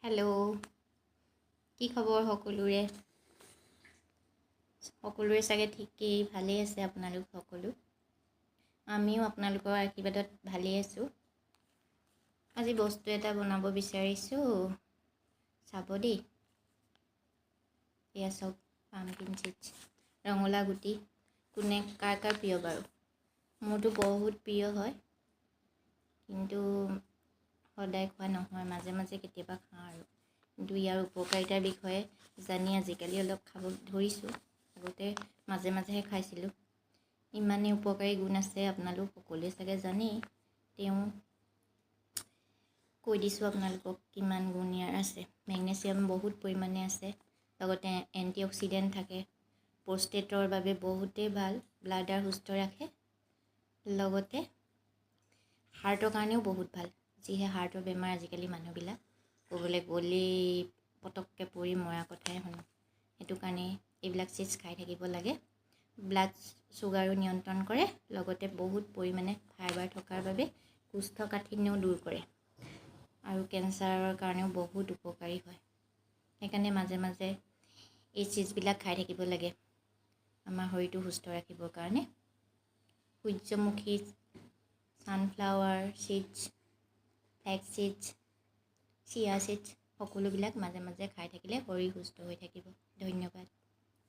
Hello', কি খবৰ সকলোৰে? সকলোৰে চাগে ঠিকেই ভালেই আছে আপোনালোক সকলো। আমিও আপোনালোকৰ আশীৰ্বাদত ভালেই আছোঁ। আজি বস্তু এটা বনাব বিচাৰিছোঁ, চাব দেই। এয়া চাওক, পামকিন চিডছ, ৰঙালাও গুটি। কোনে কাৰ কাৰ প্ৰিয় বাৰু? মোৰতো বহুত প্ৰিয় হয়, কিন্তু সদায় খোৱা নহয়, মাজে মাজে কেতিয়াবা খাওঁ আৰু। কিন্তু ইয়াৰ উপকাৰিতাৰ বিষয়ে জানি আজিকালি অলপ খাব ধৰিছোঁ। আগতে মাজে মাজেহে খাইছিলোঁ। ইমানেই উপকাৰী গুণ আছে, আপোনালোক সকলোৱে চাগে জানেই। তেওঁ কৈ দিছোঁ আপোনালোকক কিমান গুণ ইয়াৰ আছে। মেগনেছিয়াম বহুত পৰিমাণে আছে, লগতে এণ্টি অক্সিডেণ্ট থাকে। প্ৰষ্টেটৰ বাবে বহুতেই ভাল, ব্লাডাৰ সুস্থ ৰাখে। লগতে হাৰ্টৰ কাৰণেও বহুত ভাল, যিহে হাৰ্টৰ বেমাৰ আজিকালি মানুহবিলাক ক'বলৈ গ'লেই পটককৈ পৰি মৰা কথাই শুনো। সেইটো কাৰণে এইবিলাক চিজ খাই থাকিব লাগে। ব্লাড চুগাৰো নিয়ন্ত্ৰণ কৰে, লগতে বহুত পৰিমাণে ফাইবাৰ থকাৰ বাবে কোষ্ঠকাঠিন্যও দূৰ কৰে আৰু কেঞ্চাৰৰ কাৰণেও বহুত উপকাৰী হয়। সেইকাৰণে মাজে মাজে এই চিজবিলাক খাই থাকিব লাগে, আমাৰ শৰীৰটো সুস্থ ৰাখিবৰ কাৰণে। সূৰ্যমুখী, ছানফ্লাৱাৰ চিডছ, ফ্লেক্স চিডছ, চিয়া চিডছ সকলোবিলাক মাজে মাজে খাই থাকিলে শৰীৰ সুস্থ হৈ থাকিব। ধন্যবাদ।